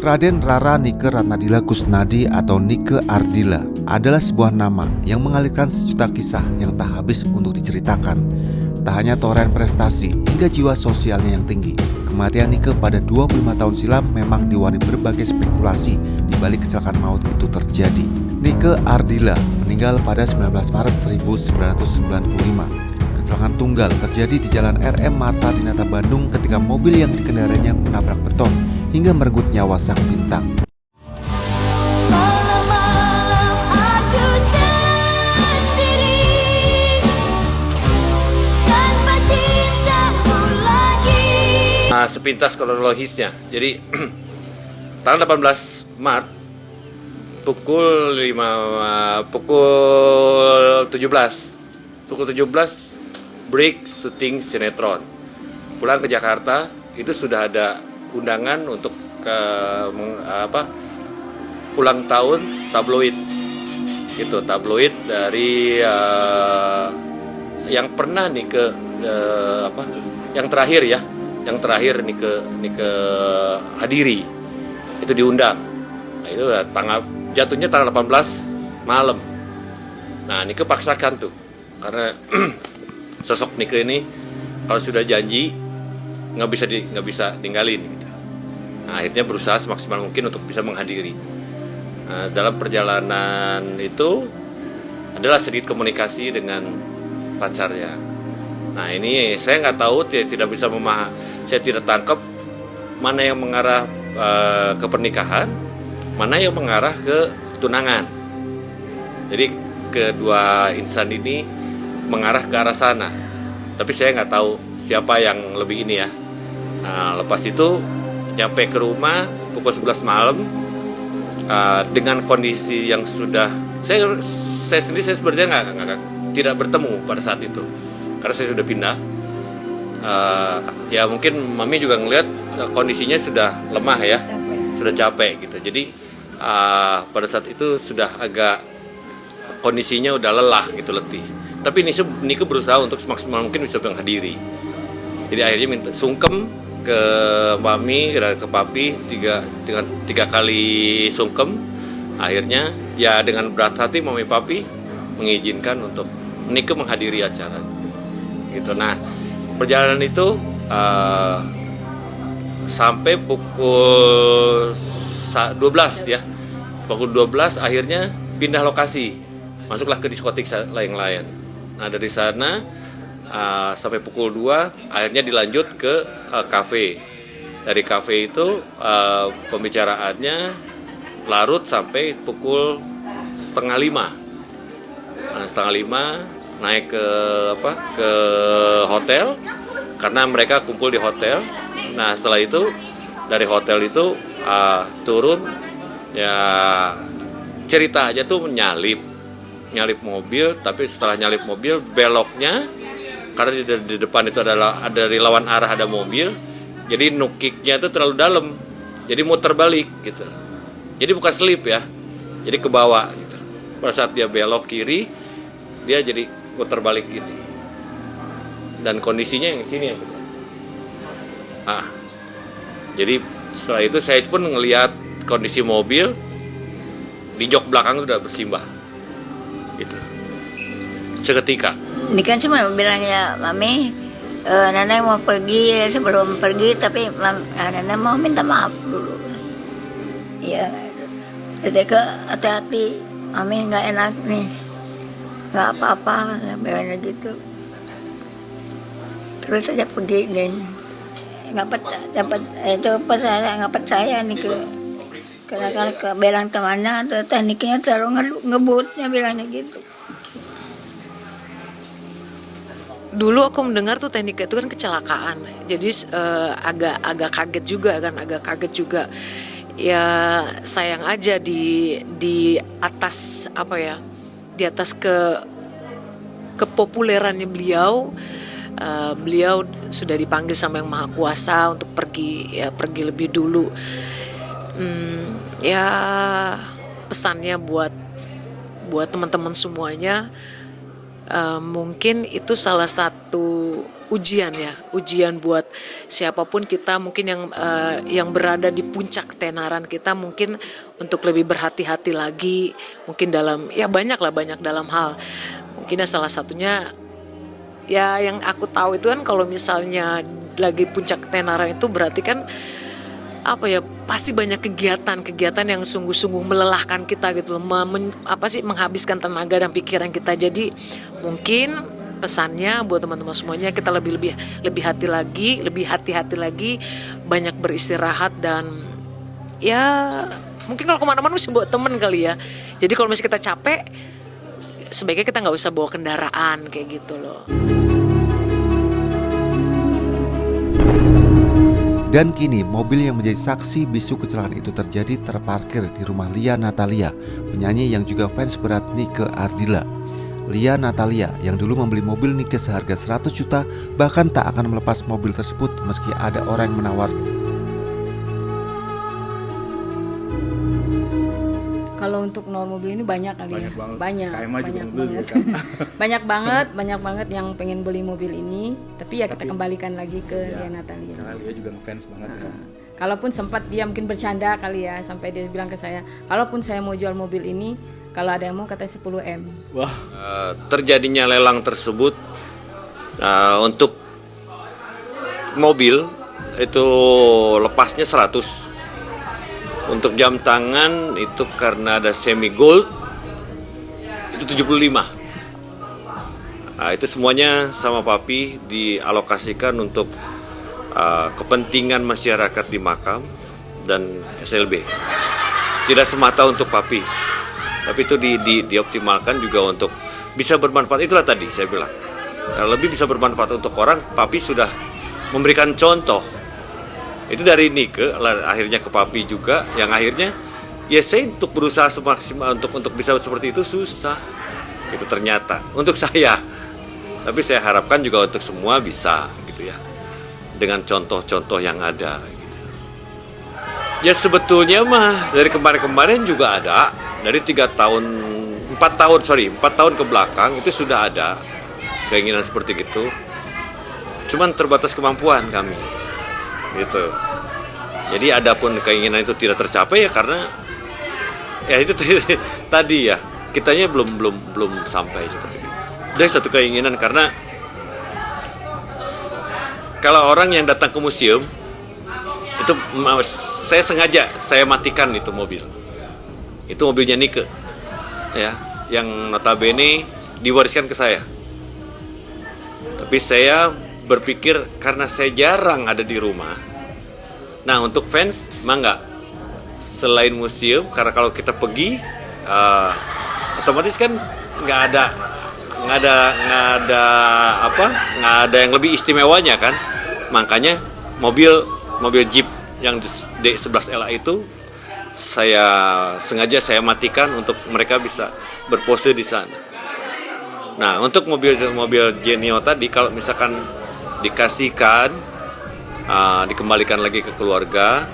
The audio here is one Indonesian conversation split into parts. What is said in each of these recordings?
Raden Rara Nike Ratnadila Kusnadi atau Nike Ardila adalah sebuah nama yang mengalirkan sejuta kisah yang tak habis untuk diceritakan. Tak hanya toren prestasi hingga jiwa sosialnya yang tinggi, kematian Nike pada 25 tahun silam memang diwarnai berbagai spekulasi di balik kecelakaan maut itu terjadi. Nike Ardila meninggal pada 19 Maret 1995. Kecelakaan tunggal terjadi di Jalan RM Marta Dinata Bandung ketika mobil yang dikendarainya menabrak beton hingga merenggut nyawa sang bintang. Malam-malam aku sendiri tanpa cintamu lagi. Sepintas kronologisnya. Jadi tanggal 18 Maret pukul 17 break syuting sinetron. Pulang ke Jakarta itu sudah ada undangan untuk ulang tahun tabloid. Itu tabloid dari yang pernah nih yang terakhir nih ke hadiri itu diundang. Nah, itu jatuhnya tanggal 18 malam. Nah, Nike paksakan tuh karena sosok Nike ini kalau sudah janji nggak bisa tinggalin gitu. Nah, akhirnya berusaha semaksimal mungkin untuk bisa menghadiri. Nah, dalam perjalanan itu adalah sedikit komunikasi dengan pacarnya. Nah, ini saya nggak tahu, saya tidak tangkap mana yang mengarah ke pernikahan, mana yang mengarah ke tunangan. Jadi kedua insan ini mengarah ke arah sana, tapi saya nggak tahu siapa yang lebih ini ya. Nah, lepas itu nyampe ke rumah pukul 11 malam dengan kondisi yang sudah saya sebenarnya tidak bertemu pada saat itu karena saya sudah pindah. Ya mungkin Mami juga ngelihat kondisinya sudah lemah ya, sudah capek gitu. Jadi pada saat itu sudah agak kondisinya udah lelah gitu, letih. Tapi Nike berusaha untuk semaksimal mungkin bisa menghadiri. Jadi akhirnya minta sungkem ke Mami, ke Papi dengan tiga kali sungkem. Akhirnya ya dengan berat hati Mami Papi mengizinkan untuk Nike menghadiri acara gitu. Nah, perjalanan itu sampai pukul 12 ya. Pukul 12 akhirnya pindah lokasi, masuklah ke diskotik lain-lain. Nah, dari sana sampai pukul 2 akhirnya dilanjut ke kafe. Dari kafe itu pembicaraannya larut sampai pukul 4:30. Nah, 4:30 naik ke hotel karena mereka kumpul di hotel. Nah, setelah itu dari hotel itu turun ya, cerita aja tuh nyalip mobil, tapi setelah nyalip mobil beloknya karena di depan itu ada dari lawan arah ada mobil, jadi nukiknya itu terlalu dalam, jadi muter balik gitu. Jadi bukan slip ya, jadi ke bawah gitu. Pada saat dia belok kiri, dia jadi muter balik gini. Dan kondisinya yang sini ya. Jadi setelah itu saya pun ngelihat kondisi mobil di jok belakang itu udah bersimbah. Gitu. Seketika. Ini kan cuma bilangnya, Mami, Nana mau pergi, sebelum pergi tapi Nana mau minta maaf dulu. Iya, jadi hati-hati, Mami nggak enak nih, nggak apa-apa, bilangnya gitu. Terus saja pergi dan nggak percaya nih karena kan ke bilang temannya tekniknya terlalu ngebutnya bilangnya gitu. Dulu aku mendengar tuh tekniknya itu kan kecelakaan, jadi agak kaget juga. Ya sayang aja di atas di atas kepopulerannya beliau sudah dipanggil sama Yang Maha Kuasa untuk pergi lebih dulu. Ya pesannya buat teman-teman semuanya, mungkin itu salah satu ujian ya, ujian buat siapapun kita mungkin yang berada di puncak ketenaran kita, mungkin untuk lebih berhati-hati lagi, mungkin dalam banyak dalam hal, mungkin salah satunya ya yang aku tahu itu kan kalau misalnya lagi puncak ketenaran itu berarti kan pasti banyak kegiatan yang sungguh-sungguh melelahkan kita gitu loh, menghabiskan tenaga dan pikiran kita. Jadi mungkin pesannya buat teman-teman semuanya, kita lebih hati-hati lagi, banyak beristirahat, dan ya mungkin kalau kemana-mana mesti bawa temen kali ya. Jadi kalau misalnya kita capek, sebaiknya kita nggak usah bawa kendaraan kayak gitu loh. Dan kini mobil yang menjadi saksi bisu kecelakaan itu terjadi terparkir di rumah Lia Natalia, penyanyi yang juga fans berat Nike Ardila. Lia Natalia yang dulu membeli mobil Nike seharga 100 juta bahkan tak akan melepas mobil tersebut meski ada orang yang menawar. Kalau untuk nawar mobil ini banyak kali ya. Banyak juga mobil banget. gitu kan. banyak banget yang pengen beli mobil ini, tapi kita kembalikan lagi ke Lia Natalia. Karena Lia juga ngefans banget kan. Kalaupun sempat dia mungkin bercanda kali ya, sampai dia bilang ke saya, kalaupun saya mau jual mobil ini, kalau ada yang mau katanya 10M. Wah. Terjadinya lelang tersebut untuk mobil itu lepasnya 100. Untuk jam tangan itu karena ada semi gold itu 75. Itu semuanya sama papi dialokasikan untuk kepentingan masyarakat di Makam dan SLB. Tidak semata untuk papi, tapi itu dioptimalkan juga untuk bisa bermanfaat. Itulah tadi saya bilang, lebih bisa bermanfaat untuk orang. Papi sudah memberikan contoh. Itu dari Nike akhirnya ke papi juga, yang akhirnya ya saya untuk berusaha semaksimal untuk bisa seperti itu susah. Itu ternyata untuk saya. Tapi saya harapkan juga untuk semua bisa gitu ya. Dengan contoh-contoh yang ada gitu. Ya sebetulnya mah dari kemarin-kemarin juga ada, dari 4 tahun ke belakang itu sudah ada keinginan seperti itu. Cuman terbatas kemampuan kami. Gitu. Jadi adapun keinginan itu tidak tercapai ya karena ya itu tadi ya kitanya belum sampai seperti itu. Dari satu keinginan karena kalau orang yang datang ke museum itu saya matikan itu mobil. Itu mobilnya Nike ya, yang notabene diwariskan ke saya. Tapi saya berpikir karena saya jarang ada di rumah. Nah untuk fans emang nggak, selain museum, karena kalau kita pergi otomatis kan nggak ada yang lebih istimewanya kan. Makanya mobil Jeep yang D11LA itu sengaja saya matikan untuk mereka bisa berpose di sana. Nah untuk mobil Genio tadi kalau misalkan dikasihkan, dikembalikan lagi ke keluarga,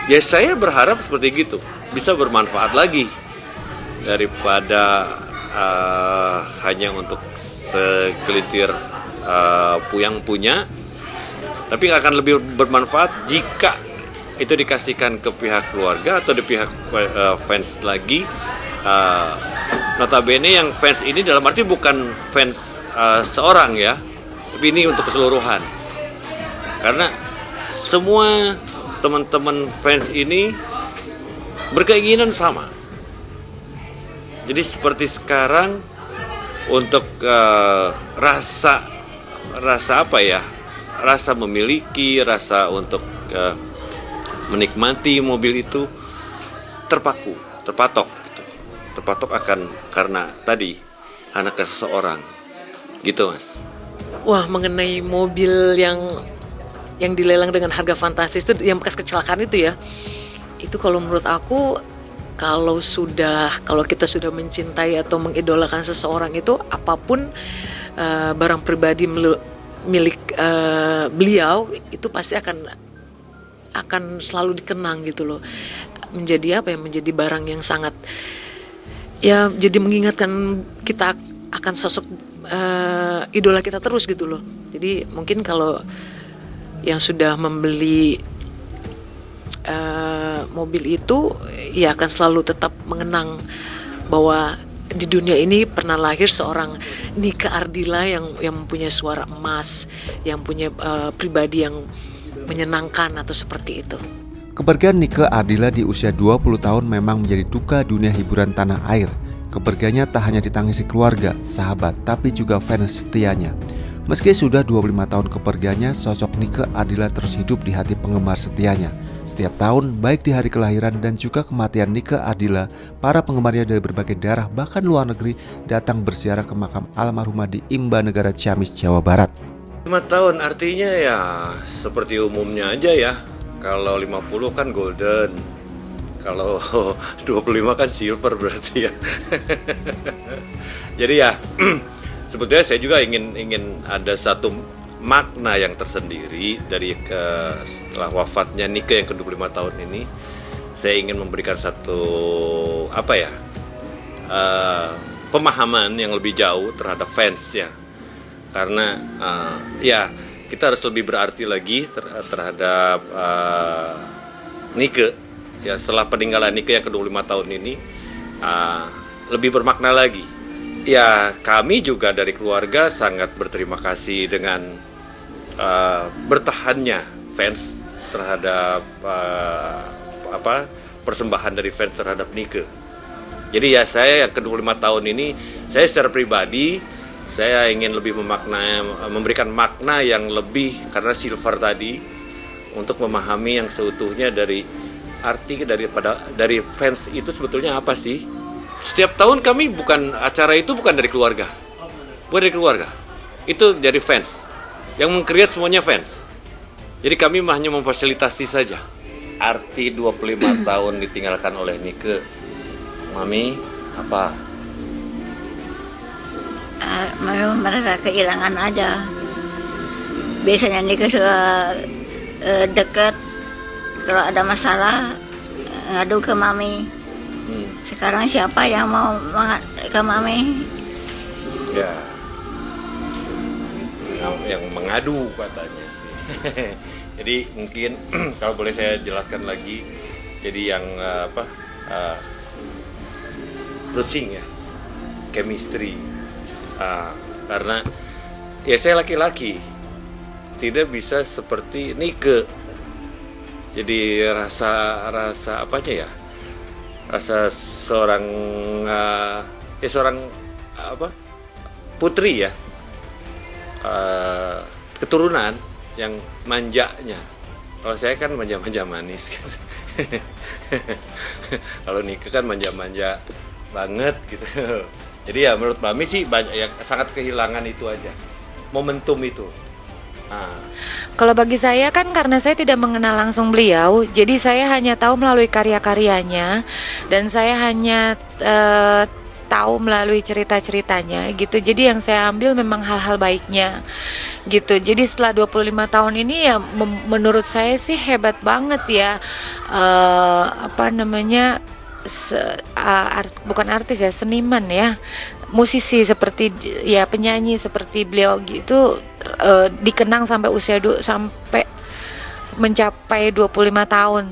ya saya berharap seperti gitu, bisa bermanfaat lagi daripada hanya untuk segelintir yang punya, tapi akan lebih bermanfaat jika itu dikasihkan ke pihak keluarga atau di pihak fans lagi. Notabene yang fans ini dalam arti bukan fans seorang ya, tapi ini untuk keseluruhan. Karena semua teman-teman fans ini berkeinginan sama. Jadi seperti sekarang untuk rasa apa ya? Rasa memiliki, rasa untuk menikmati mobil itu terpatok gitu. Terpatok akan karena tadi anaknya seseorang. Gitu, Mas. Wah, mengenai mobil yang dilelang dengan harga fantastis itu, yang bekas kecelakaan itu ya, itu kalau menurut aku, kalau kita sudah mencintai atau mengidolakan seseorang itu, apapun barang pribadi milik beliau itu pasti akan selalu dikenang gitu loh. Menjadi menjadi barang yang sangat ya, jadi mengingatkan kita akan sosok idola kita terus gitu loh. Jadi mungkin kalau yang sudah membeli mobil itu ya akan selalu tetap mengenang bahwa di dunia ini pernah lahir seorang Nike Ardila yang mempunyai suara emas, yang punya pribadi yang menyenangkan atau seperti itu. Kepergian Nike Ardila di usia 20 tahun memang menjadi duka dunia hiburan tanah air. Kepergiannya tak hanya ditangisi keluarga, sahabat, tapi juga fans setianya. Meski sudah 25 tahun kepergiannya, sosok Nike Ardila terus hidup di hati penggemar setianya. Setiap tahun, baik di hari kelahiran dan juga kematian Nike Ardila, para penggemarnya dari berbagai daerah bahkan luar negeri datang berziarah ke makam almarhumah di Imba Negara Ciamis, Jawa Barat. 5 tahun artinya ya seperti umumnya aja ya. Kalau 50 kan golden, kalau 25 kan silver berarti ya. Jadi ya sebetulnya saya juga ingin ada satu makna yang tersendiri dari setelah wafatnya Nike yang ke-25 tahun ini. Saya ingin memberikan satu pemahaman yang lebih jauh terhadap fans ya. Karena ya kita harus lebih berarti lagi terhadap Nike ya, setelah peninggalan Nike yang ke-25 tahun ini lebih bermakna lagi. Ya, kami juga dari keluarga sangat berterima kasih dengan bertahannya fans terhadap persembahan dari fans terhadap Nike. Jadi ya saya yang ke-25 tahun ini, saya secara pribadi saya ingin lebih memberikan makna yang lebih karena silver tadi, untuk memahami yang seutuhnya dari arti dari fans itu sebetulnya apa sih? Setiap tahun kami acara itu bukan dari keluarga. Bukan dari keluarga. Itu dari fans. Yang meng-create semuanya fans. Jadi kami hanya memfasilitasi saja. Arti 25 tahun ditinggalkan oleh Nike, Mami, apa? Merasa kehilangan aja. Biasanya Nike suka dekat. Kalau ada masalah ngadu ke Mami. Sekarang siapa yang mau ke Mami? Ya, yang mengadu katanya sih. Jadi mungkin kalau boleh saya jelaskan lagi, jadi yang bruising ya, chemistry. Karena ya saya laki-laki, tidak bisa seperti Nike. Jadi rasa apanya ya? Rasa seorang putri ya, keturunan yang manjanya. Kalau saya kan manja-manja manis gitu. Kalau Nike kan manja-manja banget gitu. Jadi ya menurut Mami sih banyak yang sangat kehilangan itu aja, momentum itu. Kalau bagi saya kan karena saya tidak mengenal langsung beliau, jadi saya hanya tahu melalui karya-karyanya dan saya hanya tahu melalui cerita-ceritanya gitu. Jadi yang saya ambil memang hal-hal baiknya gitu. Jadi setelah 25 tahun ini ya menurut saya sih hebat banget ya. Bukan artis ya, seniman ya, musisi seperti ya, penyanyi seperti beliau gitu, dikenang sampai sampai mencapai 25 tahun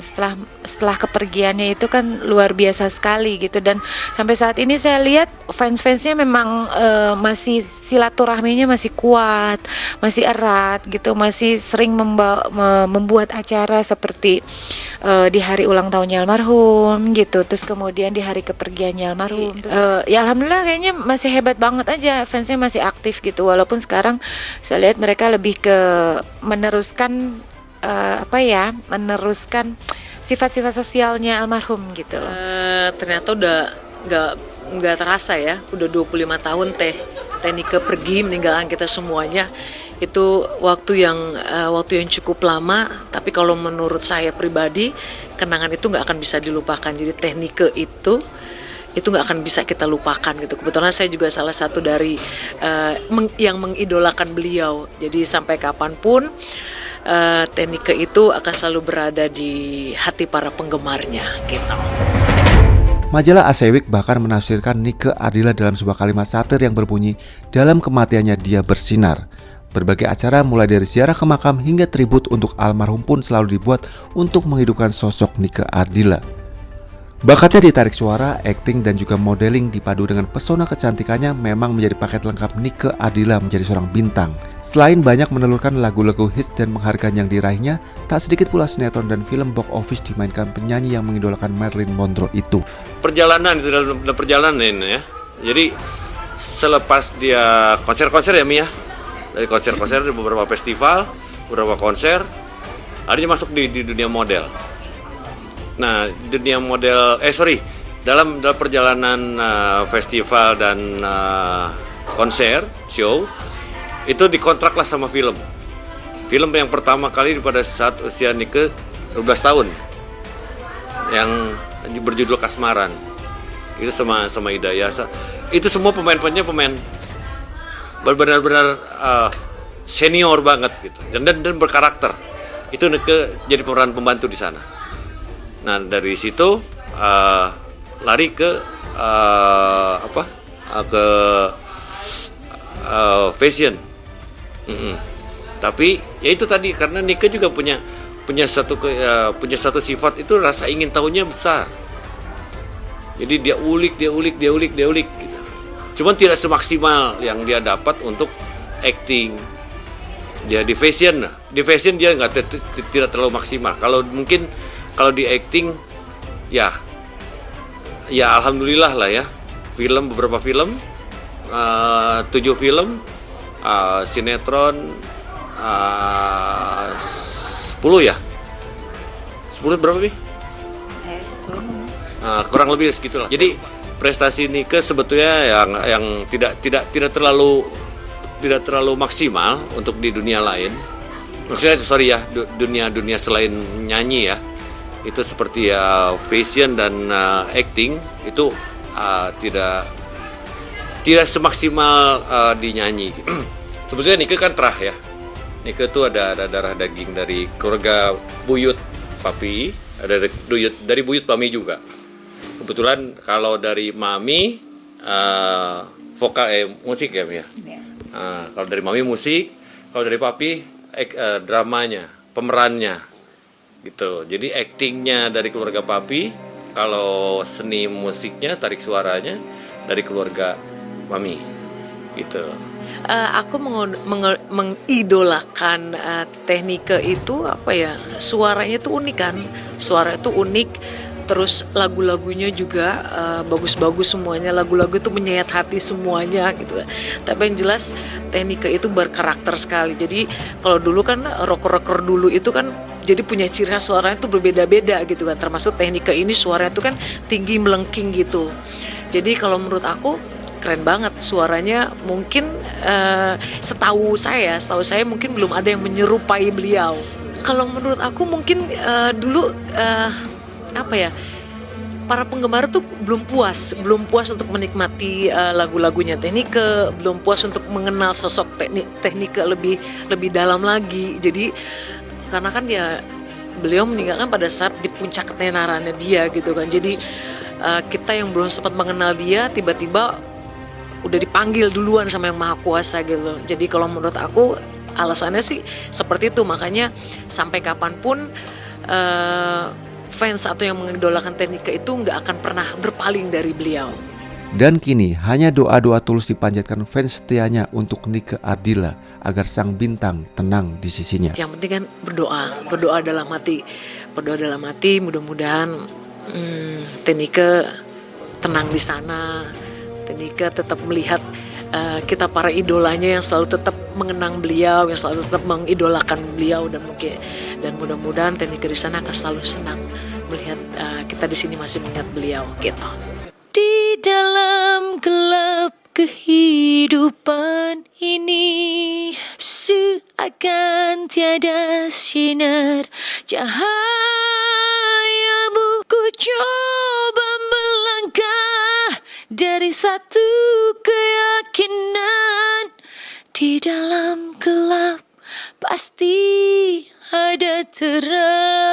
setelah kepergiannya itu kan luar biasa sekali gitu. Dan sampai saat ini saya lihat fans-fansnya memang masih silaturahminya masih kuat, masih erat gitu, masih sering membuat acara seperti di hari ulang tahunnya almarhum gitu, terus kemudian di hari kepergiannya almarhum. Ya alhamdulillah kayaknya masih hebat banget aja, fansnya masih aktif gitu, walaupun sekarang saya lihat mereka lebih ke meneruskan meneruskan sifat-sifat sosialnya almarhum gitu loh. Ternyata udah nggak terasa ya, udah 25 tahun Nike pergi meninggalkan kita semuanya. Itu waktu yang cukup lama, tapi kalau menurut saya pribadi kenangan itu nggak akan bisa dilupakan. Jadi Nike itu nggak akan bisa kita lupakan gitu. Kebetulan saya juga salah satu dari yang mengidolakan beliau. Jadi sampai kapanpun Nike itu akan selalu berada di hati para penggemarnya gitu. Majalah Asewik bahkan menafsirkan Nike Ardila dalam sebuah kalimat satir yang berbunyi, dalam kematiannya dia bersinar. Berbagai acara mulai dari ziarah ke makam hingga tribut untuk almarhum pun selalu dibuat untuk menghidupkan sosok Nike Ardila. Bakatnya di tarik suara, akting, dan juga modeling dipadu dengan pesona kecantikannya memang menjadi paket lengkap Nike Ardila menjadi seorang bintang. Selain banyak menelurkan lagu-lagu hits dan penghargaan yang diraihnya, tak sedikit pula sinetron dan film box office dimainkan penyanyi yang mengidolakan Marilyn Monroe itu. Perjalanan itu dalam perjalanan ini ya. Jadi selepas dia konser-konser ya Mi ya. Dari konser-konser di beberapa festival, beberapa konser, akhirnya masuk di dunia model. Nah, dunia model dalam perjalanan festival dan konser, show itu dikontraklah sama film. Film yang pertama kali pada saat usia Nike 12 tahun. Yang berjudul Kasmaran. Itu sama Hidayah. Itu semua pemain-pemainnya pemain benar-benar senior banget gitu. Dan berkarakter. Itu Nike jadi pemeran pembantu di sana. Nah dari situ lari ke fashion. Tapi ya itu tadi karena Nike juga punya satu sifat itu rasa ingin tahunya besar. Jadi dia ulik gitu. Cuman tidak semaksimal yang dia dapat untuk acting. Dia di fashion dia tidak terlalu maksimal. Kalau di acting ya alhamdulillah lah ya. Beberapa film 7 film, sinetron 10 ya. 10 berapa nih? Kurang lebih segitulah. Jadi prestasi Nike sebetulnya yang tidak terlalu maksimal untuk di dunia lain. Maksudnya dunia selain nyanyi ya. Itu seperti ya fashion dan acting itu tidak semaksimal di nyanyi. Sebetulnya Nike kan terah ya. Nike itu ada darah daging dari keluarga buyut papi, ada dari buyut mami juga. Kebetulan kalau dari mami vokal musik ya Mia. Kalau dari mami musik, kalau dari papi dramanya, pemerannya. Gitu. Jadi aktingnya dari keluarga papi, kalau seni musiknya, tarik suaranya dari keluarga mami. Gitu. Aku mengidolakan Nike itu suaranya itu unik kan, suara itu unik. Terus lagu-lagunya juga bagus-bagus semuanya, lagu-lagu itu menyayat hati semuanya gitu. Tapi yang jelas Nike itu berkarakter sekali. Jadi kalau dulu kan rocker-rocker dulu itu kan jadi punya ciri khas suaranya itu berbeda-beda gitu kan. Termasuk Nike ini suaranya itu kan tinggi melengking gitu. Jadi kalau menurut aku keren banget suaranya. Mungkin setahu saya mungkin belum ada yang menyerupai beliau. Kalau menurut aku mungkin dulu para penggemar tuh belum puas untuk menikmati lagu-lagunya Nike, belum puas untuk mengenal sosok Nike lebih dalam lagi. Jadi karena kan beliau meninggalkan pada saat di puncak ketenarannya dia gitu kan. Jadi kita yang belum sempat mengenal dia tiba-tiba udah dipanggil duluan sama yang Maha Kuasa gitu. Jadi kalau menurut aku alasannya sih seperti itu. Makanya sampai kapanpun fans atau yang mengidolakan Nike itu nggak akan pernah berpaling dari beliau. Dan kini hanya doa-doa tulus dipanjatkan fans setianya untuk Nike Ardila agar sang bintang tenang di sisinya. Yang penting kan berdoa dalam hati, mudah-mudahan Nike tenang di sana. Nike tetap melihat kita para idolanya yang selalu tetap mengenang beliau, yang selalu tetap mengidolakan beliau, dan mudah-mudahan Nike di sana akan selalu senang melihat kita di sini masih mengingat beliau gitu. Di dalam gelap kehidupan ini seakan tiada sinar cahayamu, ku coba melangkah dari satu keyakinan, di dalam gelap pasti ada terang.